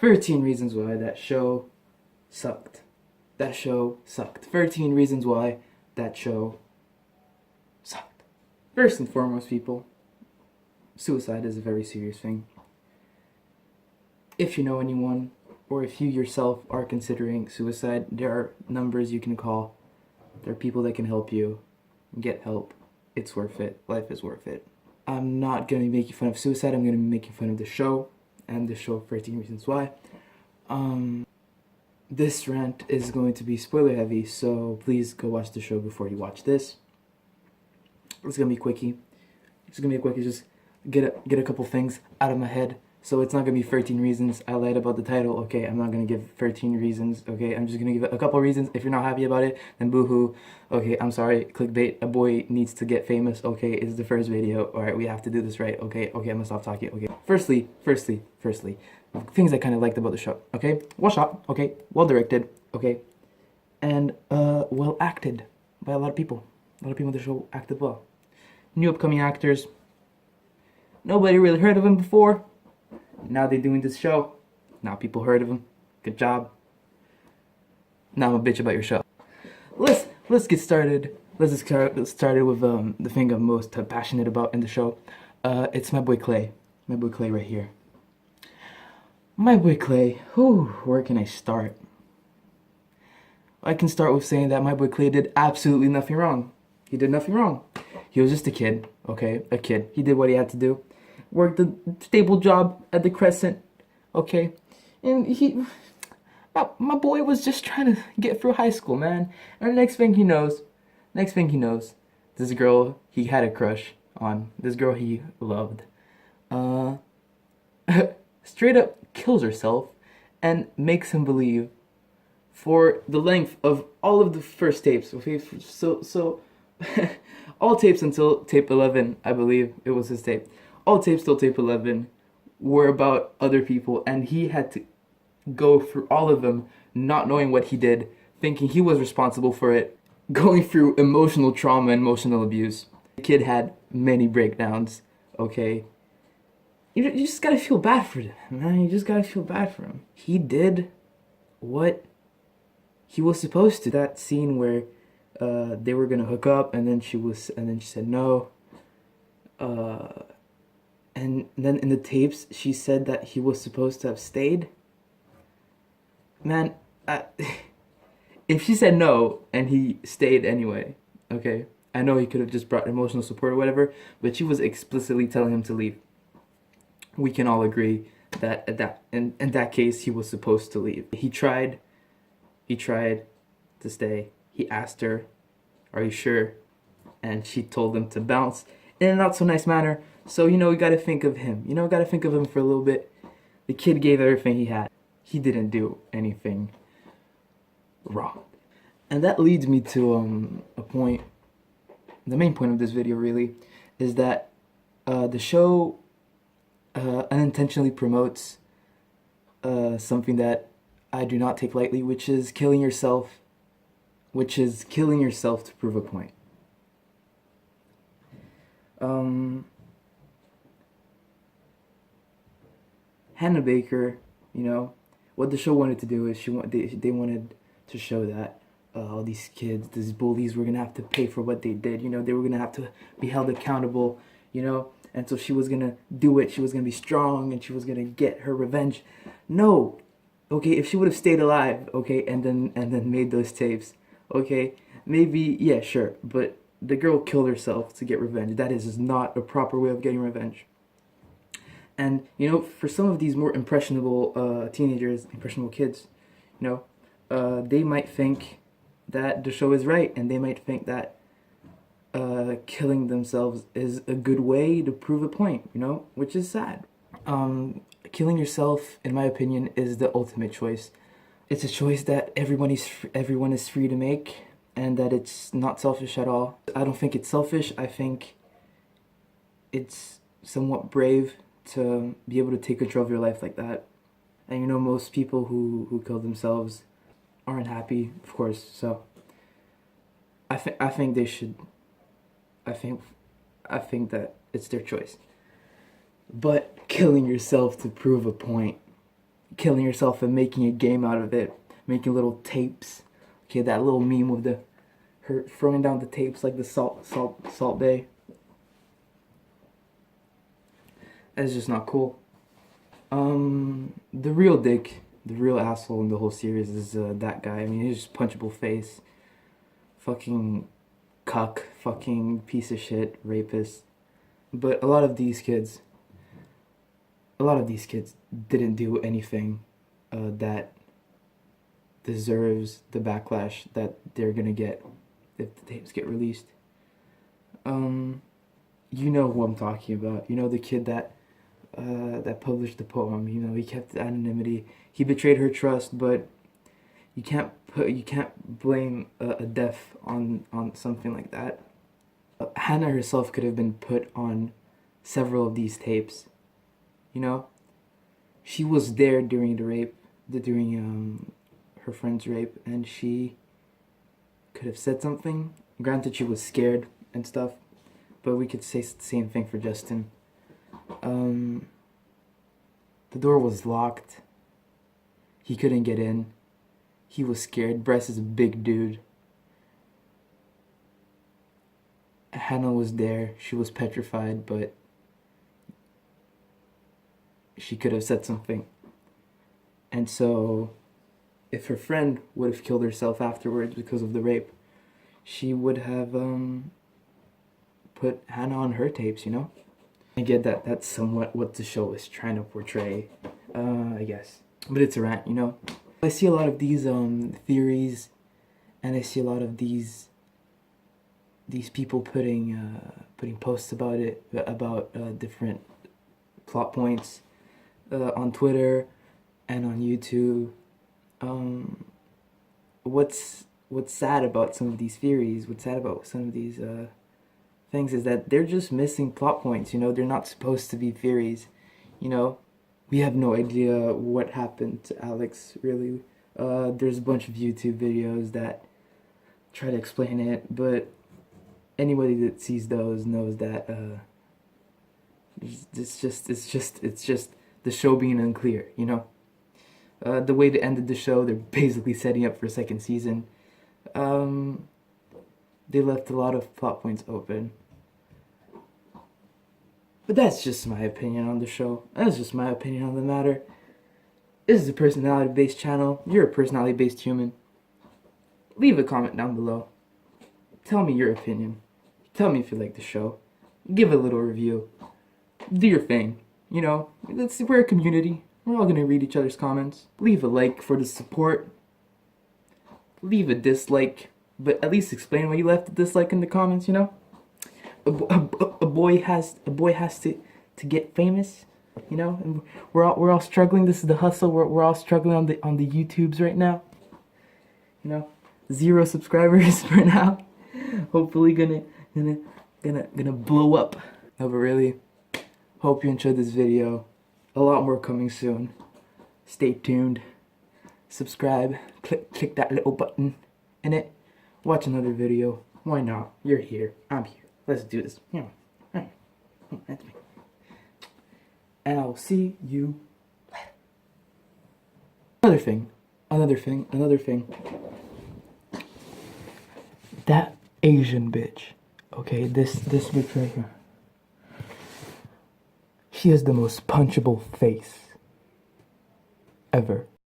13 reasons why that show sucked. That show sucked. 13 reasons why that show sucked. First and foremost, people, suicide is a very serious thing. If you know anyone, or if you yourself are considering suicide, there are numbers you can call. There are people that can help you. Get help. It's worth it. Life is worth it. I'm not going to be making fun of suicide. I'm going to be making fun of the show, and the show 13 Reasons Why. This rant is going to be spoiler heavy, so please go watch the show before you watch this. It's going to be quickie. It's going to be a quickie. Just get a couple things out of my head. So it's not going to be 13 reasons. I lied about the title. Okay, I'm not going to give 13 reasons. Okay, I'm just going to give a couple reasons. If you're not happy about it, then boo-hoo. Okay, I'm sorry. Clickbait. A boy needs to get famous. Okay, it's the first video. Alright, we have to do this right. Okay, I'm going to stop talking. Okay, firstly, things I kind of liked about the show. Okay, well shot. Okay, well directed. Okay, and well acted by a lot of people. A lot of people in the show acted well. New upcoming actors. Nobody really heard of him before. Now they're doing this show. Now people heard of him. Good job. Now I'm a bitch about your show. Let's get started. Let's get started with the thing I'm most passionate about in the show. It's my boy Clay. My boy Clay right here. My boy Clay. Whew, where can I start? I can start with saying that my boy Clay did absolutely nothing wrong. He did nothing wrong. He was just a kid, okay? A kid. He did what he had to do. Worked a stable job at the Crescent, okay? And my boy was just trying to get through high school, man. And the next thing he knows, this girl he had a crush on, this girl he loved, straight up kills herself and makes him believe for the length of all of the first tapes, okay? So all tapes until tape 11, I believe it was his tape. All tapes till tape 11 were about other people, and he had to go through all of them, not knowing what he did, thinking he was responsible for it, going through emotional trauma and emotional abuse. The kid had many breakdowns, okay? You just gotta feel bad for him, man. You just gotta feel bad for him. He did what he was supposed to. That scene where they were gonna hook up, and then she said no. And then in the tapes, she said that he was supposed to have stayed. Man, if she said no and he stayed anyway, okay, I know he could have just brought emotional support or whatever, but she was explicitly telling him to leave. We can all agree that in that case, he was supposed to leave. He tried to stay. He asked her, "Are you sure?" And she told him to bounce in a not so nice manner. So, you know, we gotta think of him. You know, gotta think of him for a little bit. The kid gave everything he had. He didn't do anything wrong. And that leads me to a point. The main point of this video, really, is that the show unintentionally promotes something that I do not take lightly, which is killing yourself. Which is killing yourself to prove a point. Hannah Baker, you know, what the show wanted to do is they wanted to show that all these kids, these bullies, were gonna have to pay for what they did. You know, they were gonna have to be held accountable. You know, and so she was gonna do it. She was gonna be strong, and she was gonna get her revenge. No, okay, if she would have stayed alive, okay, and then made those tapes, okay, maybe, yeah, sure, but the girl killed herself to get revenge. That is not a proper way of getting revenge. And, you know, for some of these more impressionable teenagers, impressionable kids, you know, they might think that the show is right, and they might think that killing themselves is a good way to prove a point, you know, which is sad. Killing yourself, in my opinion, is the ultimate choice. It's a choice that everyone is free to make, and that it's not selfish at all. I don't think it's selfish. I think it's somewhat brave to be able to take control of your life like that. And you know, most people who kill themselves aren't happy, of course. So I think they should. I think that it's their choice. But killing yourself to prove a point, killing herself and making a game out of it, making little tapes. Okay, that little meme with her throwing down the tapes like the Salt Bay. That's just not cool. The real dick, the real asshole in the whole series is that guy. I mean, he's just punchable face, fucking cuck, fucking piece of shit, rapist. But a lot of these kids didn't do anything that deserves the backlash that they're gonna get if the tapes get released. You know who I'm talking about. You know the kid that published the poem. You know, he kept anonymity. He betrayed her trust, but you can't blame a death on something like that. Hannah herself could have been put on several of these tapes. You know, she was there during the rape, during her friend's rape, and she could have said something. Granted, she was scared and stuff, but we could say the same thing for Justin. The door was locked. He couldn't get in. He was scared. Bress is a big dude. Hannah was there. She was petrified, but she could have said something. And so, if her friend would have killed herself afterwards because of the rape, she would have put Hannah on her tapes, you know? I get that that's somewhat what the show is trying to portray, I guess. But it's a rant, you know? I see a lot of these theories, and I see a lot of these people putting posts about it, about different plot points on Twitter and on YouTube. What's sad about some of these theories, what's sad about some of these things is that they're just missing plot points, you know? They're not supposed to be theories, you know? We have no idea what happened to Alex, really. There's a bunch of YouTube videos that try to explain it, but anybody that sees those knows that it's just the show being unclear, you know? The way they ended the show, they're basically setting up for a second season. They left a lot of plot points open. But that's just my opinion on the show. That's just my opinion on the matter. This is a personality-based channel. You're a personality-based human. Leave a comment down below. Tell me your opinion. Tell me if you like the show. Give a little review. Do your thing. You know, we're a community. We're all gonna read each other's comments. Leave a like for the support. Leave a dislike, but at least explain why you left a dislike in the comments, you know? A boy has to get famous, you know? And we're all struggling. This is the hustle. We're all struggling on the YouTubes right now. You know? 0 subscribers for now. Hopefully gonna blow up. No, but really, hope you enjoyed this video. A lot more coming soon. Stay tuned. Subscribe. Click that little button in it. Watch another video. Why not? You're here. I'm here. Let's do this. That's me. And I'll see you later. Another thing. That Asian bitch. Okay, this bitch right here. She has the most punchable face ever.